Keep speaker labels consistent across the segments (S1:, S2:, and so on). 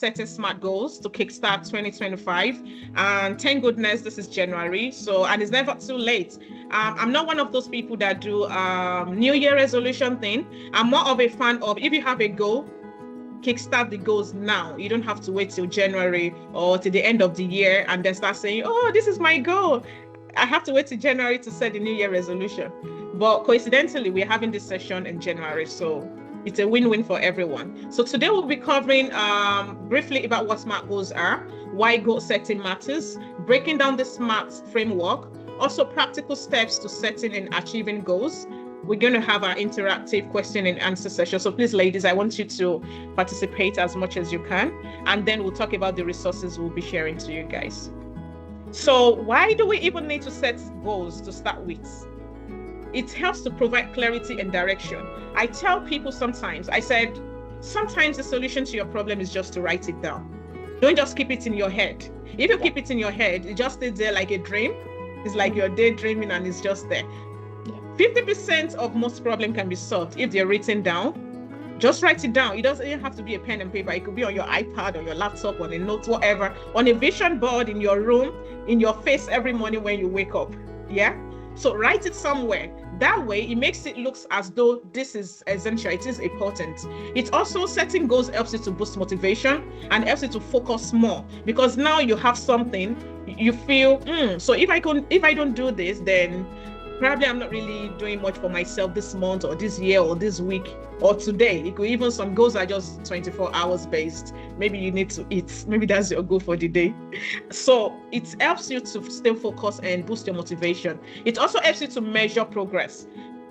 S1: setting smart goals to kickstart 2025. And thank goodness this is January. So, and it's never too late. I'm not one of those people that do New Year resolution thing. I'm more of a fan of, if you have a goal, kickstart the goals now. You don't have to wait till January or to the end of the year and then start saying, oh, this is my goal. I have to wait till January to set the New Year resolution. But coincidentally, we're having this session in January. So it's a win-win for everyone. So today we'll be covering briefly about what SMART goals are, why goal setting matters, breaking down the SMART framework, also practical steps to setting and achieving goals. We're going to have our interactive question and answer session. So please, ladies, I want you to participate as much as you can. And then we'll talk about the resources we'll be sharing to you guys. So why do we even need to set goals to start with? It helps to provide clarity and direction. I tell people sometimes the solution to your problem is just to write it down. Don't just keep it in your head. If you keep it in your head, it just stays there like a dream. It's like you're daydreaming and it's just there. 50% of most problems can be solved if they're written down. Just write it down. It doesn't even have to be a pen and paper. It could be on your iPad or your laptop, on a note, whatever, on a vision board in your room, in your face every morning when you wake up. Yeah? So write it somewhere. That way, it makes it look as though this is essential. It is important. It also, setting goals helps you to boost motivation and helps you to focus more, because now you have something you feel, so if I don't do this, then probably I'm not really doing much for myself this month or this year or this week or today. It could even, some goals are just 24 hours based. Maybe you need to eat. Maybe that's your goal for the day. So it helps you to stay focused and boost your motivation. It also helps you to measure progress.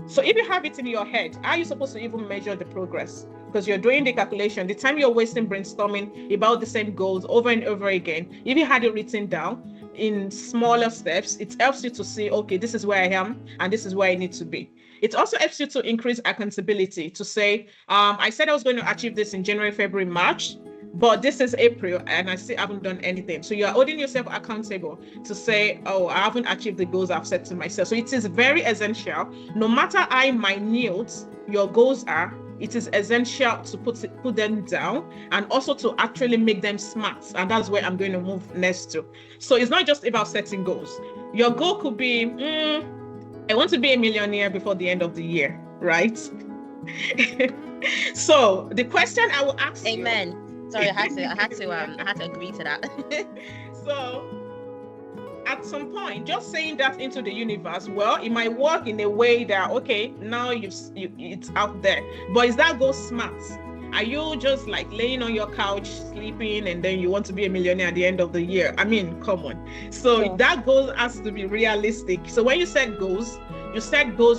S1: So if you have it in your head, how are you supposed to even measure the progress? Because you're doing the calculation, the time you're wasting brainstorming about the same goals over and over again, if you had it written down in smaller steps, it helps you to see, okay, this is where I am and this is where I need to be. It also helps you to increase accountability, to say, I said I was going to achieve this in January, February, March, but this is April and I still haven't done anything. So you're holding yourself accountable to say, oh, I haven't achieved the goals I've set to myself. So it is very essential, no matter how minute your goals are, it is essential to put them down and also to actually make them smart. And that's where I'm going to move next to. So it's not just about setting goals. Your goal could be, I want to be a millionaire before the end of the year, right? So the question I will ask you.
S2: Amen. Sorry, I had to agree to that.
S1: So at some point, just saying that into the universe, well, it might work in a way that, okay, now it's out there. But is that goal smart? Are you just like laying on your couch, sleeping, and then you want to be a millionaire at the end of the year? I mean, come on. So that goal has to be realistic. So when you set goals,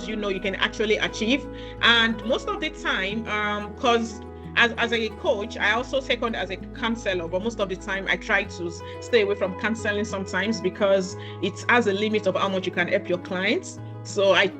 S1: you know you can actually achieve. And most of the time, because as a coach, I also second as a counselor, but most of the time I try to stay away from counseling sometimes because it has a limit of how much you can help your clients. So I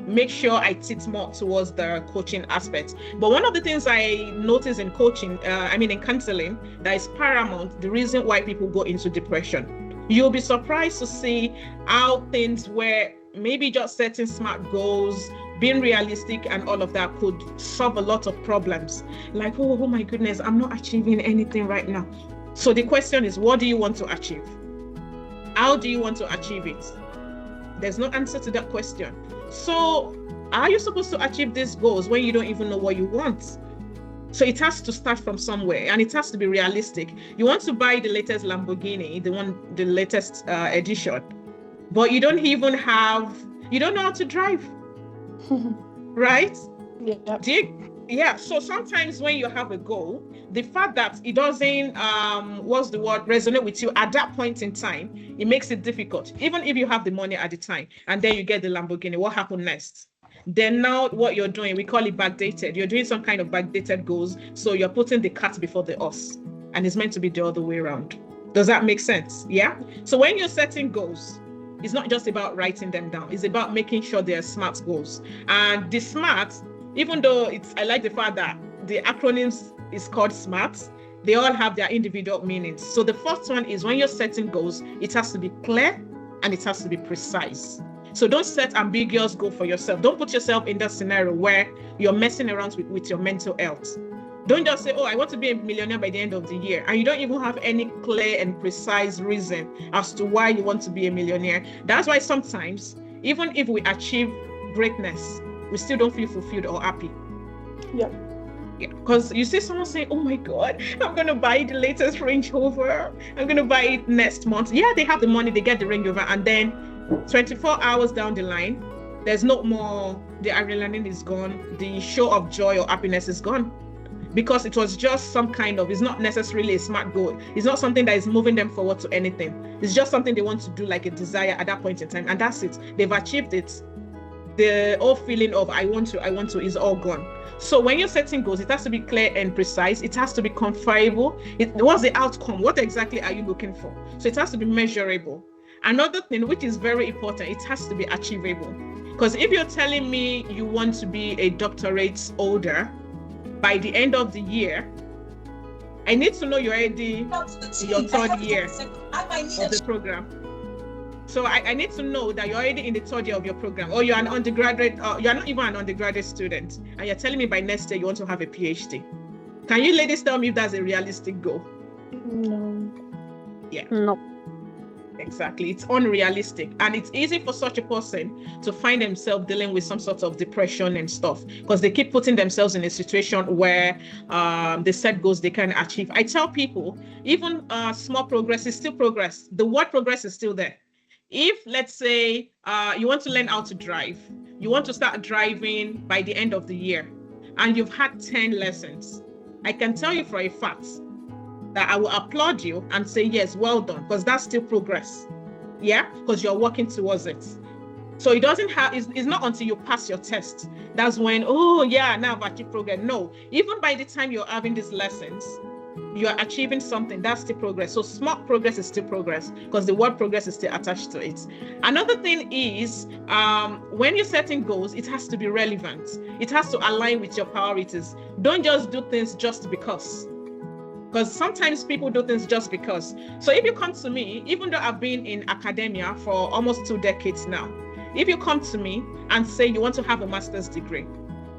S1: make sure I tilt more towards the coaching aspect. But one of the things I notice in coaching, in counseling, that is paramount, the reason why people go into depression. You'll be surprised to see how things where maybe just setting smart goals, being realistic and all of that could solve a lot of problems. Like, oh my goodness, I'm not achieving anything right now. So the question is, what do you want to achieve? How do you want to achieve it? There's no answer to that question. So are you supposed to achieve these goals when you don't even know what you want? So it has to start from somewhere and it has to be realistic. You want to buy the latest Lamborghini, the latest edition, but you don't know how to drive. Right? Yeah. So sometimes when you have a goal, the fact that it doesn't resonate with you at that point in time, it makes it difficult. Even if you have the money at the time and then you get the Lamborghini, what happened next? Then now what you're doing, we call it backdated. You're doing some kind of backdated goals. So you're putting the cart before the horse, and it's meant to be the other way around. Does that make sense? Yeah. So when you're setting goals, it's not just about writing them down. It's about making sure they're SMART goals. And the SMART, even though I like the fact that the acronyms is called SMART, they all have their individual meanings. So the first one is when you're setting goals, it has to be clear and it has to be precise. So don't set ambiguous goal for yourself. Don't put yourself in that scenario where you're messing around with your mental health. Don't just say, oh, I want to be a millionaire by the end of the year, and you don't even have any clear and precise reason as to why you want to be a millionaire. That's why sometimes, even if we achieve greatness, we still don't feel fulfilled or happy.
S3: Yeah.
S1: Because you see someone saying, oh my God, I'm going to buy the latest Range Rover. I'm going to buy it next month. Yeah, they have the money, they get the Range Rover, and then 24 hours down the line, there's no more, the adrenaline is gone, the show of joy or happiness is gone. Because it was just some kind of, it's not necessarily a smart goal. It's not something that is moving them forward to anything. It's just something they want to do, like a desire at that point in time. And that's it. They've achieved it. The whole feeling of I want to is all gone. So when you're setting goals, it has to be clear and precise. It has to be quantifiable. What's the outcome? What exactly are you looking for? So it has to be measurable. Another thing, which is very important, it has to be achievable. Because if you're telling me you want to be a doctorate holder by the end of the year, I need to know you're already in your third year of the program. So I need to know that you're already in the third year of your program, or you're an undergraduate, or you're not even an undergraduate student, and you're telling me by next year you want to have a PhD. Can you ladies tell me if that's a realistic goal?
S3: No.
S1: Yeah.
S3: No.
S1: Exactly. It's unrealistic, and it's easy for such a person to find themselves dealing with some sort of depression and stuff, because they keep putting themselves in a situation where they set goals they can achieve. I tell people, even small progress is still progress. The word progress is still there. If, let's say, you want to learn how to drive, you want to start driving by the end of the year, and you've had 10 lessons, I can tell you for a fact that I will applaud you and say, yes, well done, because that's still progress. Yeah, because you're working towards it. So it doesn't have, it's not until you pass your test, that's when, oh yeah, now I've achieved progress. No, even by the time you're having these lessons, you're achieving something, that's still progress. So smart progress is still progress, because the word progress is still attached to it. Another thing is, when you're setting goals, it has to be relevant. It has to align with your priorities. Don't just do things just because sometimes people do things just because. So if you come to me, even though I've been in academia for almost 2 decades now, if you come to me and say you want to have a master's degree,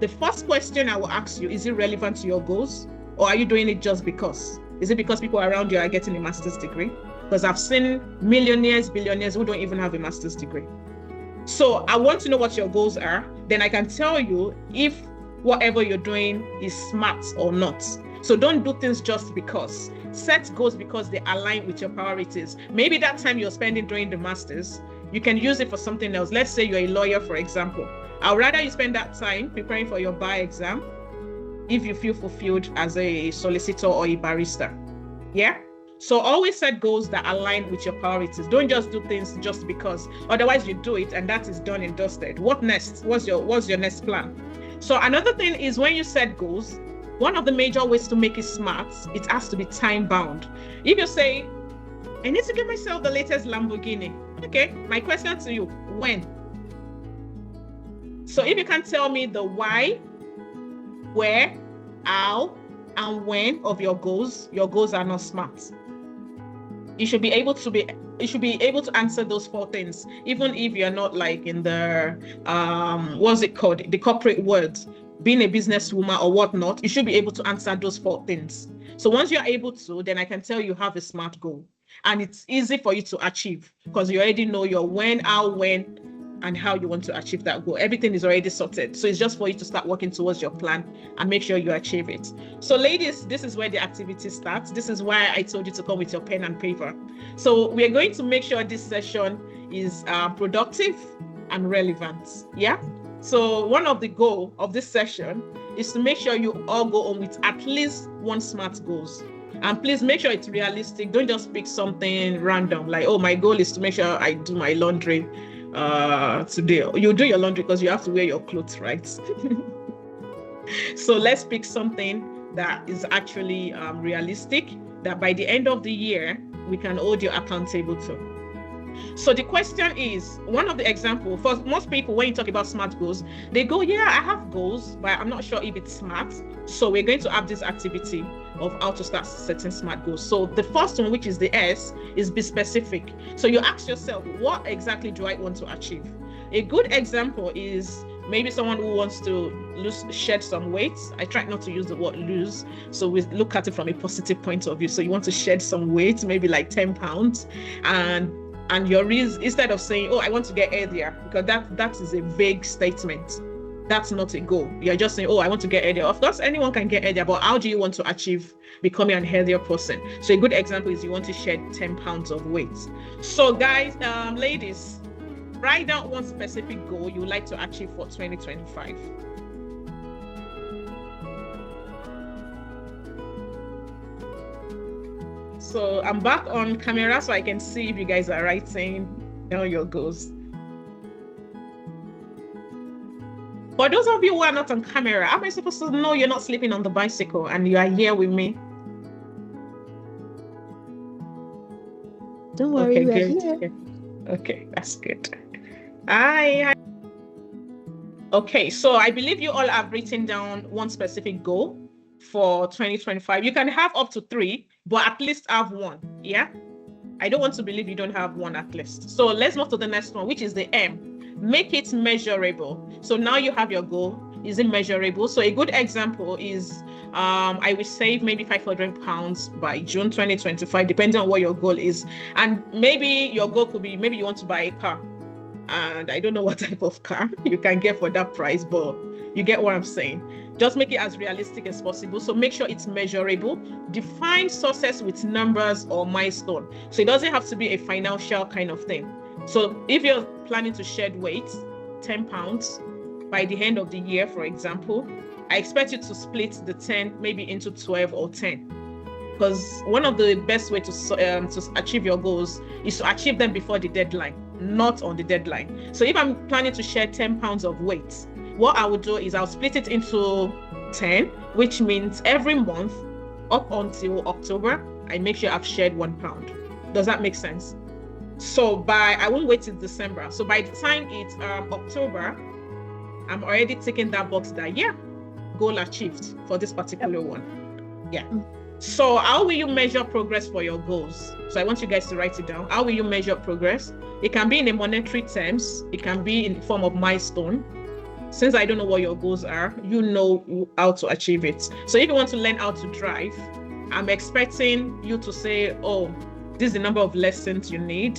S1: the first question I will ask you, is it relevant to your goals? Or are you doing it just because? Is it because people around you are getting a master's degree? Because I've seen millionaires, billionaires who don't even have a master's degree. So I want to know what your goals are. Then I can tell you if whatever you're doing is smart or not. So don't do things just because. Set goals because they align with your priorities. Maybe that time you're spending doing the master's, you can use it for something else. Let's say you're a lawyer, for example. I'd rather you spend that time preparing for your bar exam if you feel fulfilled as a solicitor or a barrister. Yeah? So always set goals that align with your priorities. Don't just do things just because. Otherwise you do it and that is done and dusted. What next? What's your next plan? So another thing is, when you set goals, one of the major ways to make it smart, it has to be time bound. If you say, I need to get myself the latest Lamborghini. Okay, my question to you, when? So if you can tell me the why, where, how, and when of your goals are not smart. You should be able to answer those 4 things, even if you're not like in the the corporate world, being a businesswoman or whatnot. You should be able to answer those 4 things. So once you're able to, then I can tell you have a smart goal, and it's easy for you to achieve because you already know your when, how, and how you want to achieve that goal. Everything is already sorted. So it's just for you to start working towards your plan and make sure you achieve it. So ladies, this is where the activity starts. This is why I told you to come with your pen and paper. So we're going to make sure this session is productive and relevant. Yeah. So one of the goals of this session is to make sure you all go on with at least 1 smart goals. And please make sure it's realistic. Don't just pick something random like, oh, my goal is to make sure I do my laundry today. You do your laundry because you have to wear your clothes, right? So let's pick something that is actually realistic, that by the end of the year, we can hold you accountable to. So the question is, one of the examples, for most people, when you talk about smart goals, they go, yeah, I have goals, but I'm not sure if it's smart. So we're going to have this activity of how to start setting smart goals. So the first one, which is the S, is be specific. So you ask yourself, what exactly do I want to achieve? A good example is Maybe someone who wants to shed some weight. I try not to use the word lose, so we look at it from a positive point of view. So you want to shed some weight, maybe like 10 pounds, and your reason, instead of saying, oh, I want to get healthier, because that is a vague statement. That's not a goal. You're just saying, oh, I want to get healthier. Of course, anyone can get healthier, but how do you want to achieve becoming a healthier person? So a good example is you want to shed 10 pounds of weight. So guys, ladies, write down one specific goal you would like to achieve for 2025. So I'm back on camera so I can see if you guys are writing down your goals. For those of you who are not on camera, how am I supposed to know you're not sleeping on the bicycle and you are here with me?
S3: Don't worry,
S1: Okay,
S3: we're
S1: good.
S3: here.
S1: Okay, that's good. Hi. Okay, so I believe you all have written down one specific goal for 2025. You can have up to 3, but at least have 1. Yeah, I don't want to believe you don't have 1 at least. So let's move to the next one, which is the M. Make it measurable. So now you have your goal. Is it measurable? So a good example is I will save maybe 500 pounds by June 2025, depending on what your goal is. And maybe your goal could be, maybe you want to buy a car, and I don't know what type of car you can get for that price, but you get what I'm saying. Just make it as realistic as possible. So make sure it's measurable. Define success with numbers or milestone. So it doesn't have to be a financial kind of thing. So if you're planning to shed weight, 10 pounds by the end of the year, for example, I expect you to split the 10 maybe into 12 or 10. Because one of the best way to achieve your goals is to achieve them before the deadline, not on the deadline. So if I'm planning to shed 10 pounds of weight, what I would do is I'll split it into 10, which means every month up until October, I make sure I've shed 1 pound. Does that make sense? So I won't wait till December. So by the time it's October, I'm already ticking that box that, yeah, goal achieved for this particular one. Yeah. So how will you measure progress for your goals? So I want you guys to write it down. How will you measure progress? It can be in a monetary terms. It can be in the form of milestone. Since I don't know what your goals are, you know how to achieve it. So if you want to learn how to drive, I'm expecting you to say, oh, this is the number of lessons you need.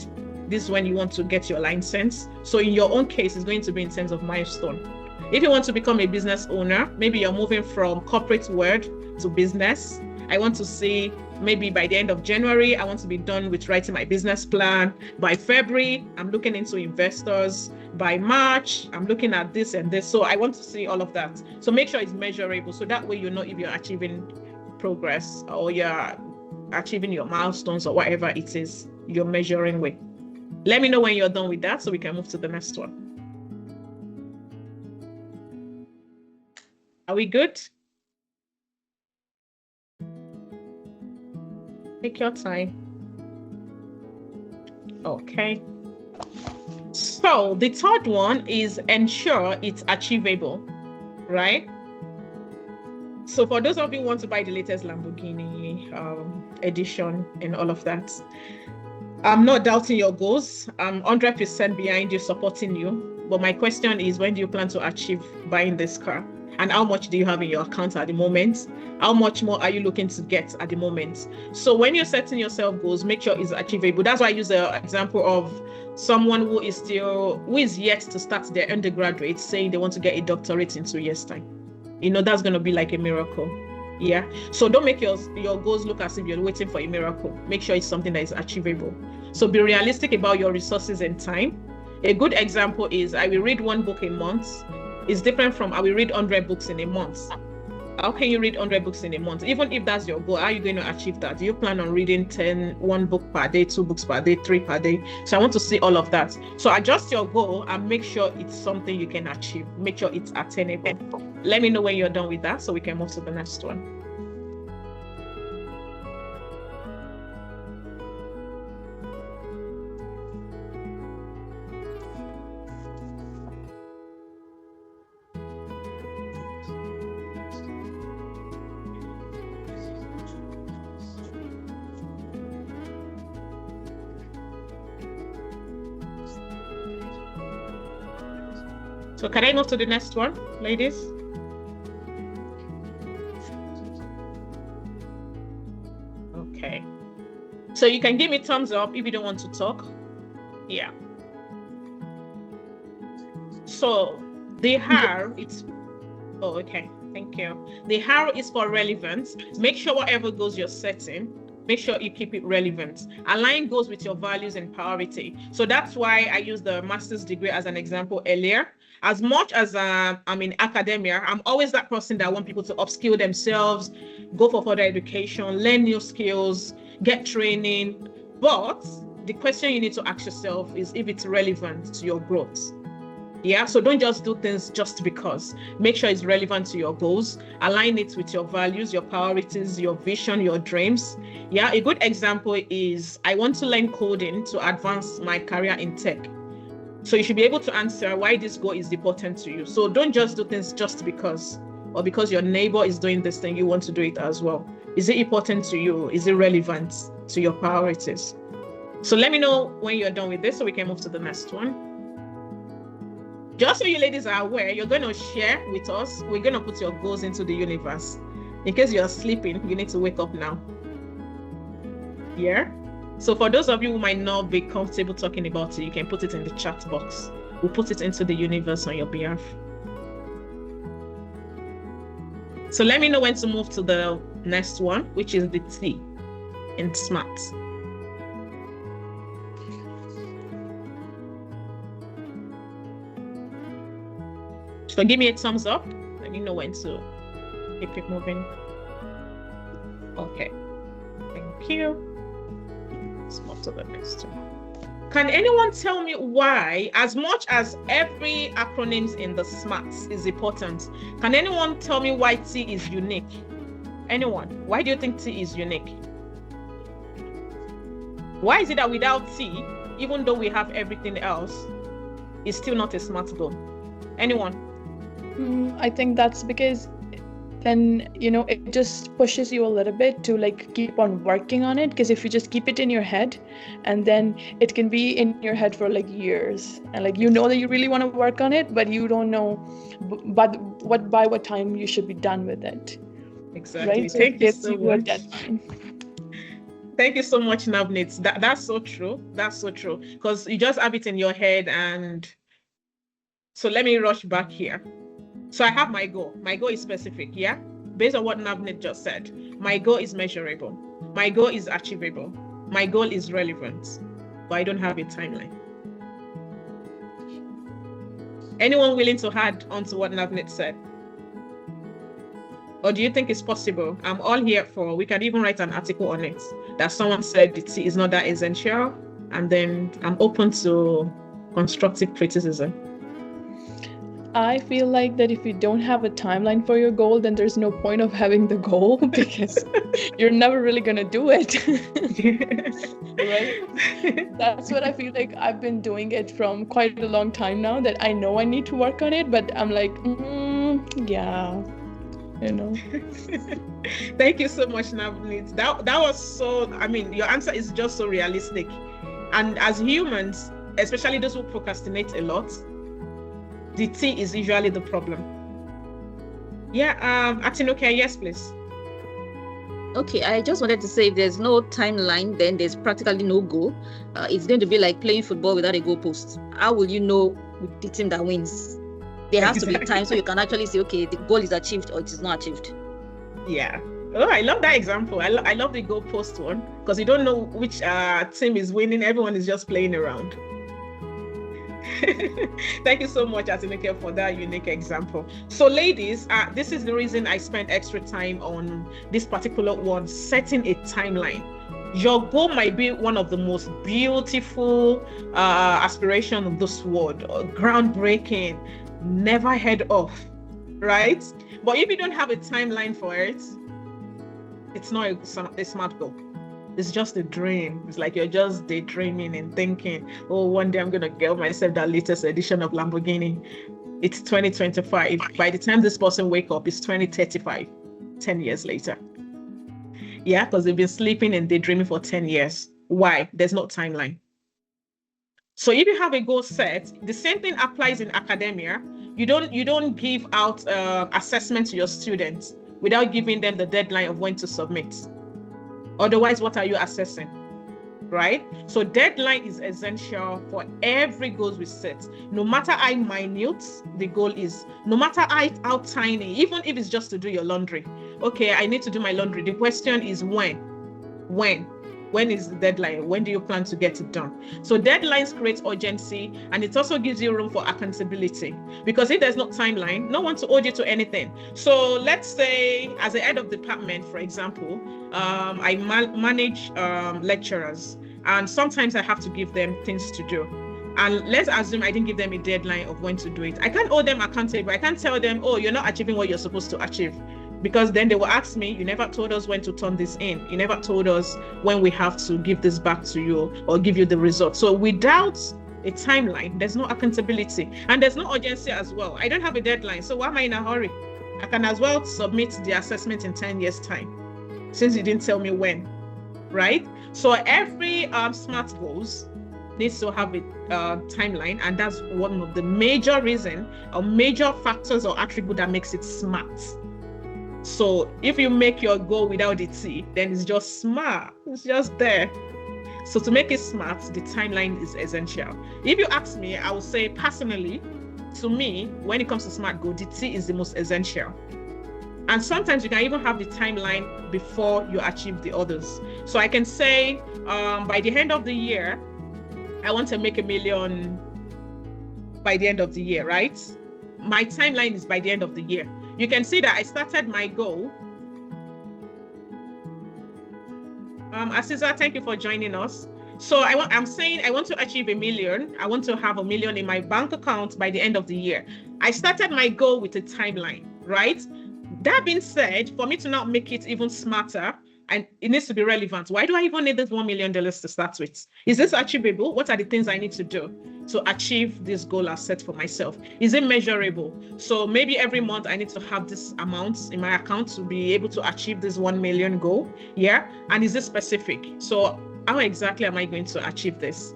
S1: This is when you want to get your license. So in your own case, it's going to be in terms of milestone. If you want to become a business owner, maybe you're moving from corporate world to business. I want to see maybe by the end of January, I want to be done with writing my business plan. By February, I'm looking into investors. By March, I'm looking at this and this. So I want to see all of that. So make sure it's measurable. So that way you know if you're achieving progress or you're achieving your milestones or whatever it is you're measuring with. Let me know when you're done with that so we can move to the next one. Are we good? Take your time. Okay. So the third one is ensure it's achievable, right? So for those of you who want to buy the latest Lamborghini edition and all of that, I'm not doubting your goals. I'm 100% behind you, supporting you. But my question is, when do you plan to achieve buying this car? And how much do you have in your account at the moment? How much more are you looking to get at the moment? So when you're setting yourself goals, make sure it's achievable. That's why I use the example of someone who is yet to start their undergraduate saying they want to get a doctorate in 2 years' time. You know, that's going to be like a miracle. Yeah. So don't make your goals look as if you're waiting for a miracle. Make sure it's something that is achievable. So be realistic about your resources and time. A good example is I will read 1 book a month. It's different from I will read 100 books in a month. How can you read 100 books in a month? Even if that's your goal, how are you going to achieve that? Do you plan on reading 1 book per day, 2 books per day, 3 per day? So I want to see all of that. So adjust your goal and make sure it's something you can achieve. Make sure it's attainable. Let me know when you're done with that so we can move to the next one. So can I move to the next one, ladies? Okay. So you can give me thumbs up if you don't want to talk. Yeah. So the R, oh, okay. Thank you. The R is for relevance. Make sure whatever goals you're setting, make sure you keep it relevant. Align goals with your values and priority. So that's why I used the master's degree as an example earlier. As much as I'm in academia, I'm always that person that want people to upskill themselves, go for further education, learn new skills, get training. But the question you need to ask yourself is if it's relevant to your growth. Yeah, so don't just do things just because. Make sure it's relevant to your goals. Align it with your values, your priorities, your vision, your dreams. Yeah, a good example is I want to learn coding to advance my career in tech. So you should be able to answer why this goal is important to you. So don't just do things just because, or because your neighbor is doing this thing, you want to do it as well. Is it important to you? Is it relevant to your priorities? So let me know when you're done with this so we can move to the next one. Just so you ladies are aware, you're going to share with us. We're going to put your goals into the universe. In case you're sleeping, you need to wake up now. Yeah? So for those of you who might not be comfortable talking about it, you can put it in the chat box. We'll put it into the universe on your behalf. So let me know when to move to the next one, which is the T in SMART. So give me a thumbs up. Let me know when to keep it moving. Okay. Thank you. Let's move to the next one. Can anyone tell me why, as much as every acronym in the SMART is important, can anyone tell me why T is unique? Anyone? Why do you think T is unique? Why is it that without T, even though we have everything else, it's still not a SMART goal? Anyone?
S3: I think that's because then, it just pushes you a little bit to keep on working on it. Because if you just keep it in your head, and then it can be in your head for years, and that you really want to work on it, but you don't know by what time you should be done with it.
S1: Exactly.
S3: Right? So
S1: Thank you
S3: it
S1: so
S3: gives you a
S1: much.
S3: deadline.
S1: Thank you so much, Navneet. That's so true. That's so true. Because you just have it in your head. And so let me rush back here. So I have my goal. My goal is specific, yeah? Based on what Navneet just said. My goal is measurable. My goal is achievable. My goal is relevant. But I don't have a timeline. Anyone willing to add on to what Navneet said? Or do you think it's possible? I'm all here for, we can even write an article on it, that someone said it is not that essential, and then I'm open to constructive criticism.
S3: I feel like that if you don't have a timeline for your goal, then there's no point of having the goal because you're never really going to do it. Right? That's what I feel like. I've been doing it from quite a long time now, that I know I need to work on it, but I'm like, yeah,
S1: Thank you so much, Navneet. That was so, your answer is just so realistic. And as humans, especially those who procrastinate a lot, the T is usually the problem. Yeah, Atinuke, yes, please.
S2: Okay, I just wanted to say if there's no timeline, then there's practically no goal. It's going to be like playing football without a goalpost. How will you know the team that wins? There has to be time so you can actually say, okay, the goal is achieved or it is not achieved.
S1: Yeah. Oh, I love that example. I love the goalpost one, because you don't know which team is winning. Everyone is just playing around. Thank you so much, Atinuke, for that unique example. So ladies, this is the reason I spent extra time on this particular one, setting a timeline. Your goal might be one of the most beautiful aspiration of this world, groundbreaking, never heard of, right? But if you don't have a timeline for it, it's not a SMART goal. It's just a dream. It's like you're just daydreaming and thinking, oh, one day I'm going to get myself that latest edition of Lamborghini. It's 2025. By the time this person wake up, it's 2035, 10 years later. Yeah, because they've been sleeping and daydreaming for 10 years. Why? There's no timeline. So if you have a goal set, the same thing applies in academia. You don't give out assessment to your students without giving them the deadline of when to submit. Otherwise, what are you assessing? Right? So deadline is essential for every goal we set. No matter how minute the goal is, no matter how tiny, even if it's just to do your laundry. Okay, I need to do my laundry. The question is when? When is the deadline? When do you plan to get it done? So deadlines create urgency, and it also gives you room for accountability, because if there's no timeline, no one to hold you to anything. So let's say as a head of department, for example, I manage lecturers, and sometimes I have to give them things to do. And let's assume I didn't give them a deadline of when to do it. I can't hold them accountable. I can't tell them, oh, you're not achieving what you're supposed to achieve. Because then they will ask me, you never told us when to turn this in. You never told us when we have to give this back to you or give you the result. So without a timeline, there's no accountability, and there's no urgency as well. I don't have a deadline, so why am I in a hurry? I can as well submit the assessment in 10 years time, since you didn't tell me when, right? So every SMART goals needs to have a timeline, and that's one of the major reason or major factors or attribute that makes it SMART. So if you make your goal without the T, then it's just SMART. It's just there. So to make it SMART, the timeline is essential. If you ask me, I would say personally, to me, when it comes to SMART goal, the T is the most essential. And sometimes you can even have the timeline before you achieve the others. So I can say by the end of the year, I want to make $1 million by the end of the year, right? My timeline is by the end of the year. You can see that I started my goal. Aziza, thank you for joining us. So I'm saying I want to achieve $1 million. I want to have $1 million in my bank account by the end of the year. I started my goal with a timeline, right? That being said, for me to now make it even smarter, and it needs to be relevant. Why do I even need this $1 million to start with? Is this achievable? What are the things I need to do to achieve this goal I've set for myself? Is it measurable? So maybe every month I need to have this amount in my account to be able to achieve this 1 million goal. Yeah. And is it specific? So how exactly am I going to achieve this?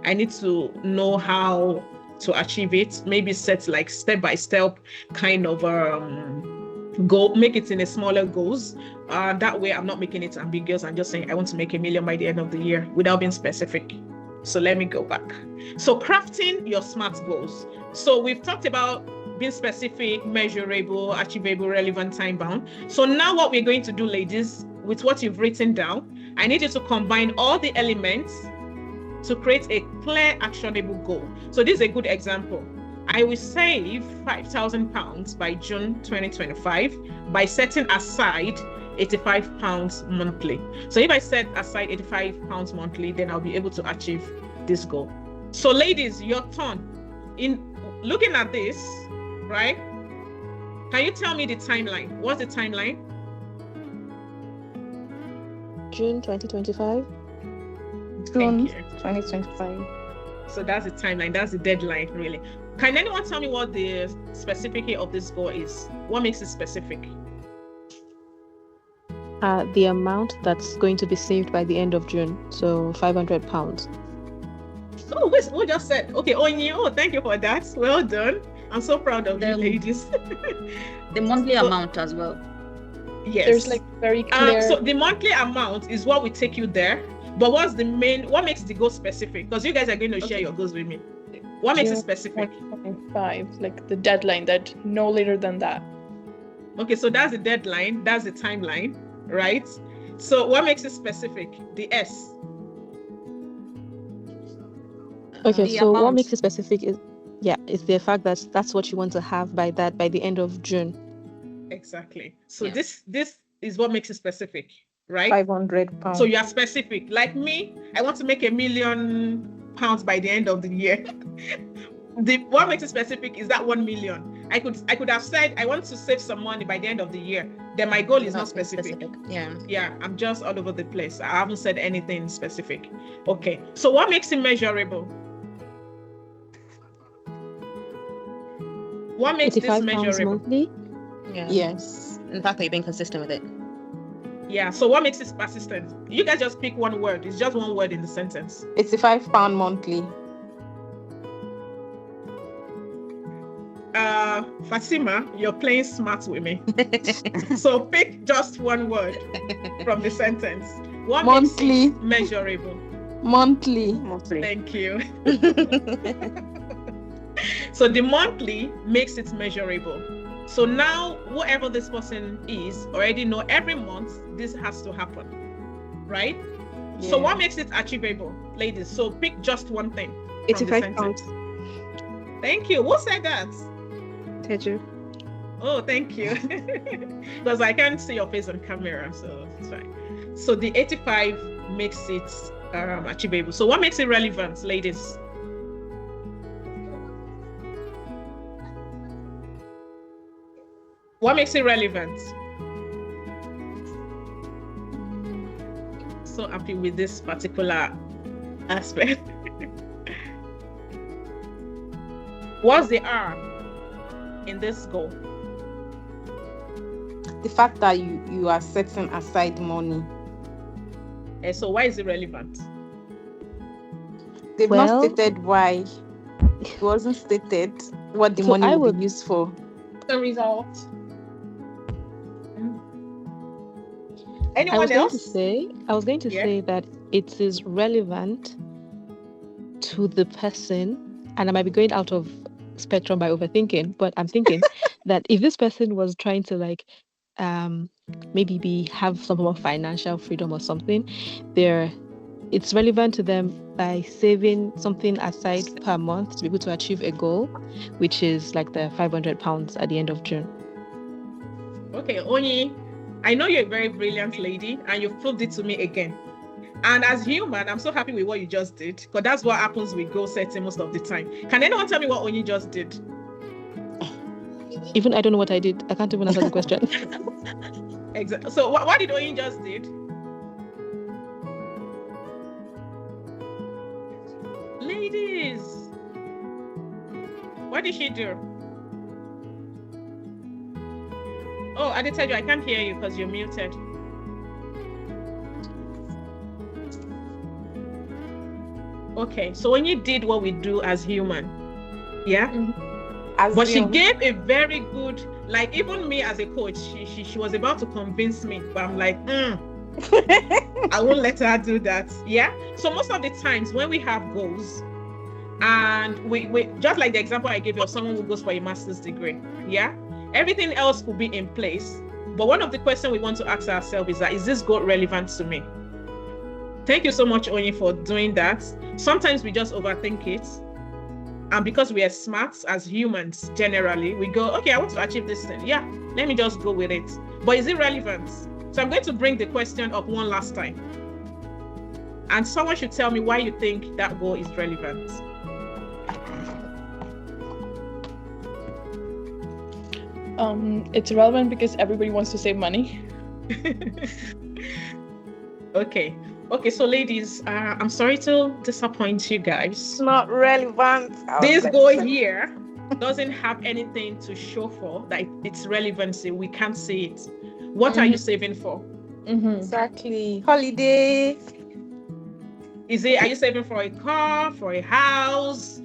S1: I need to know how to achieve it. Maybe set like step-by-step kind of goal, make it in a smaller goals. That way I'm not making it ambiguous. I'm just saying I want to make $1 million by the end of the year without being specific. So let me go back. So crafting your SMART goals. So we've talked about being specific, measurable, achievable, relevant, time bound. So now what we're going to do, ladies, with what you've written down, I need you to combine all the elements to create a clear, actionable goal. So this is a good example. I will save £5,000 by June 2025 by setting aside £85 monthly. So if I set aside £85 monthly, then I'll be able to achieve this goal. So ladies, your turn. In looking at this, right? Can you tell me the timeline? What's the timeline?
S4: June 2025.
S1: June
S4: 2025.
S1: So that's the timeline. That's the deadline, really. Can anyone tell me what the specificity of this goal is? What makes it specific?
S4: The amount that's going to be saved by the end of June, so £500.
S1: Oh, who just said? Okay, thank you for that. Well done. I'm so proud of you, ladies.
S2: The monthly amount as well.
S1: Yes.
S3: There's like very clear.
S1: So the monthly amount is what will take you there. But what makes the goal specific? Because you guys are going to share your goals with me. What makes it specific?
S3: 2025, like the deadline, that no later than that.
S1: Okay, so that's the deadline, that's the timeline, right? So what makes it specific? The S.
S4: Okay,
S2: The
S4: so what
S2: amount.
S4: makes it specific is the fact that that's what you want to have by the end of June.
S1: Exactly. So
S2: Yeah.
S1: this is what makes it specific, right?
S4: £500.
S1: So you are specific. Like me, I want to make £1 million by the end of the year. What makes it specific is that 1 million. I could have said I want to save some money by the end of the year. Then my goal is not specific. Yeah, I'm just all over the place. I haven't said anything specific. Okay, so what makes it measurable? What makes this
S4: £85
S1: measurable?
S4: monthly.
S5: Yeah.
S4: Yes.
S5: The fact that you're being consistent with it.
S1: Yeah, so what makes it persistent? You guys just pick one word. It's just one word in the sentence.
S6: £85 monthly.
S1: Fatima, you're playing smart with me. So pick just one word from the sentence. What
S6: Monthly.
S1: makes it measurable?
S6: Monthly.
S1: Thank you. So the monthly makes it measurable. So now, whoever this person is already know every month this has to happen, right?
S6: Yeah.
S1: So what makes it achievable, ladies? So pick just one thing. From the
S4: 85
S1: sentence.
S4: pounds.
S1: Thank you. Who said that?
S4: Teju.
S1: Oh, thank you. Because I can't see your face on camera, so it's fine. So the 85 makes it achievable. So what makes it relevant, ladies? What makes it relevant? So happy with this particular aspect. What's the R in this goal?
S6: The fact that you are setting aside money.
S1: So why is it relevant?
S6: They've
S4: Well-
S6: not stated why. It wasn't stated what the
S4: So
S6: money
S4: I
S6: will
S4: would-
S6: be used for.
S3: The result.
S1: Anyone
S4: I
S1: else?
S4: was going to
S1: Yeah.
S4: say that it is relevant to the person, and I might be going out of spectrum by overthinking, but I'm thinking that if this person was trying to maybe have some form of financial freedom or something, it's relevant to them by saving something aside per month to be able to achieve a goal, which is like the 500 pounds at the end of June.
S1: Okay, Onyi, I know you're a very brilliant lady and you've proved it to me again. And as human, I'm so happy with what you just did, because that's what happens with goal setting most of the time. Can anyone tell me what Onyi just did?
S4: Even I don't know what I did. I can't even answer the question.
S1: Exactly. So what did Onyi just did? Ladies, what did she do? Oh, I did tell you I can't hear you because you're muted. Okay, so when you did what we do as human, yeah, but she gave a very good, like even me as a coach, she was about to convince me, but I'm like, I won't let her do that. Yeah. So most of the times when we have goals, and we just like the example I gave you of someone who goes for a master's degree, yeah, everything else could be in place. But one of the questions we want to ask ourselves is that, is this goal relevant to me? Thank you so much, Onyi, for doing that. Sometimes we just overthink it. And because we are smart as humans, generally, we go, okay, I want to achieve this thing. Yeah, let me just go with it. But is it relevant? So I'm going to bring the question up one last time. And someone should tell me why you think that goal is relevant.
S3: It's relevant because everybody wants to save money.
S1: Okay, so ladies, I'm sorry to disappoint you guys.
S6: It's not relevant.
S1: This goal here doesn't have anything to show for that its relevancy. We can't see it. What are you saving for?
S6: Exactly. Holiday.
S1: Are you saving for a car, for a house,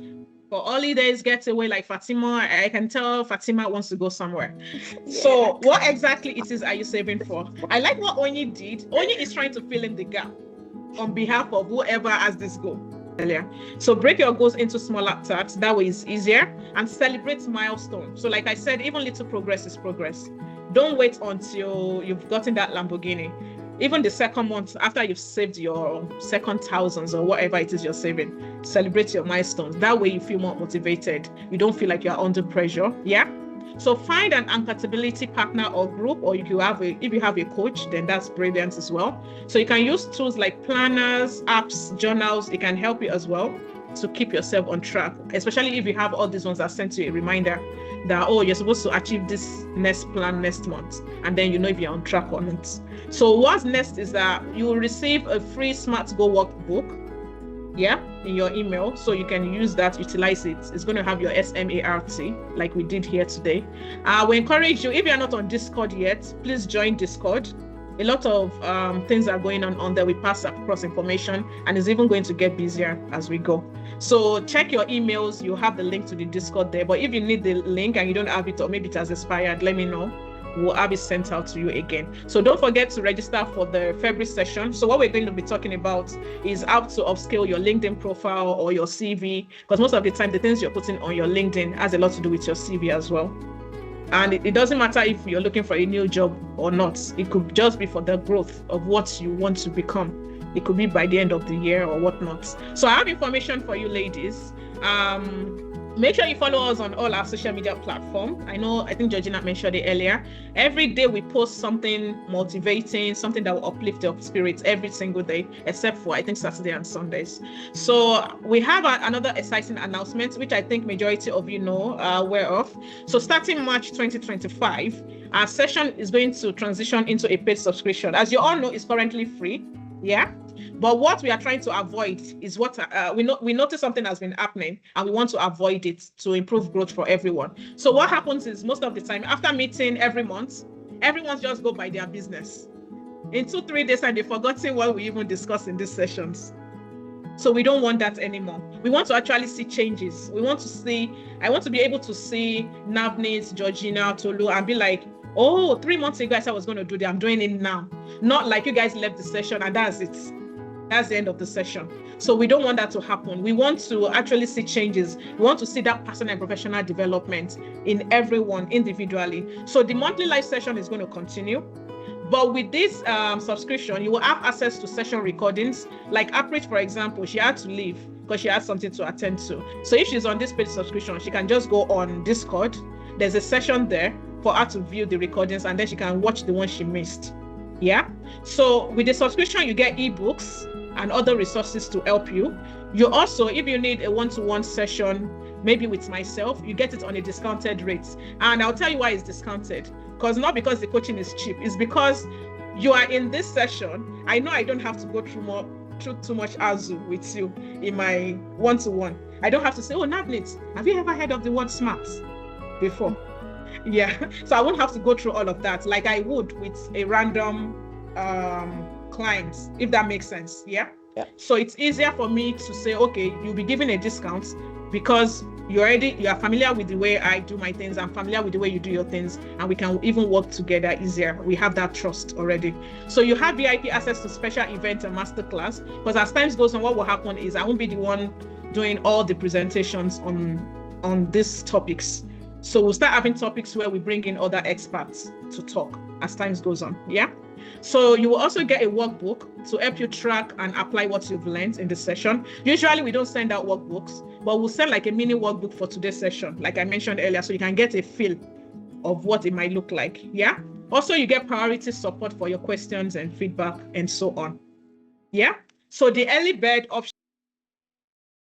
S1: for holidays, getaway like Fatima? I can tell Fatima wants to go somewhere.
S6: Yeah.
S1: So what exactly it is are you saving for? I like what Onyi did. Onyi is trying to fill in the gap on behalf of whoever has this goal earlier. So break your goals into smaller tasks. That way it's easier, and celebrate milestones. So like I said, even little progress is progress. Don't wait until you've gotten that Lamborghini. Even the second month after you've saved your second thousands or whatever it is you're saving, celebrate your milestones. That way you feel more motivated. You don't feel like you're under pressure. Yeah. So find an accountability partner or group, or if you have a coach, then that's brilliant as well. So you can use tools like planners, apps, journals. It can help you as well to keep yourself on track, especially if you have all these ones that send you a reminder that, oh, you're supposed to achieve this next plan next month, and then you know if you're on track or not. So what's next is that you will receive a free Smart Goal workbook, yeah, in your email, so you can use that, utilize it. It's going to have your SMART like we did here today. We encourage you, if you're not on Discord yet, please join Discord. A lot of things are going on there. We pass across information, and it's even going to get busier as we go. So check your emails. You have the link to the Discord there. But if you need the link and you don't have it, or maybe it has expired, let me know. We'll have it sent out to you again. So don't forget to register for the February session. So what we're going to be talking about is how to upscale your LinkedIn profile or your CV, because most of the time the things you're putting on your LinkedIn has a lot to do with your CV as well. And it doesn't matter if you're looking for a new job or not. It could just be for the growth of what you want to become. It could be by the end of the year or whatnot. So I have information for you ladies. Make sure you follow us on all our social media platforms. I think Georgina mentioned it earlier. Every day we post something motivating, something that will uplift your spirits every single day, except for, I think, Saturday and Sundays. So we have another exciting announcement, which I think majority of you know aware of. So starting March 2025, our session is going to transition into a paid subscription. As you all know, it's currently free. Yeah. But what we are trying to avoid is what we notice something has been happening, and we want to avoid it to improve growth for everyone. So what happens is, most of the time after meeting every month, everyone just go by their business. In 2-3 days, and they've forgotten what we even discussed in these sessions. So we don't want that anymore. We want to actually see changes. I want to be able to see Navneet, Georgina, Tolu, and be like, oh, 3 months ago I said I was going to do that. I'm doing it now. Not like you guys left the session and that's it. That's the end of the session. So we don't want that to happen. We want to actually see changes. We want to see that personal and professional development in everyone individually. So the monthly live session is going to continue. But with this subscription, you will have access to session recordings. Like April, for example, she had to leave because she had something to attend to. So if she's on this paid subscription, she can just go on Discord. There's a session there for her to view the recordings, and then she can watch the one she missed. Yeah. So with the subscription, you get ebooks and other resources to help you. You also, if you need a one-to-one session, maybe with myself, you get it on a discounted rate. And I'll tell you why it's discounted. Not because the coaching is cheap, it's because you are in this session. I know I don't have to go through too much Azu with you in my one-to-one. I don't have to say, oh, Navneet, have you ever heard of the word smart before? Yeah. So I won't have to go through all of that like I would with a random clients, if that makes sense. Yeah. So it's easier for me to say, okay, you'll be given a discount because you are familiar with the way I do my things. I'm familiar with the way you do your things, and we can even work together easier. We have that trust already. So you have VIP access to special events and masterclass, because as time goes on, what will happen is I won't be the one doing all the presentations on these topics. So we'll start having topics where we bring in other experts to talk as time goes on. Yeah. So you will also get a workbook to help you track and apply what you've learned in the session. Usually we don't send out workbooks, but we'll send like a mini workbook for today's session, like I mentioned earlier, so you can get a feel of what it might look like. Yeah. Also, you get priority support for your questions and feedback and so on. Yeah. So the early bird option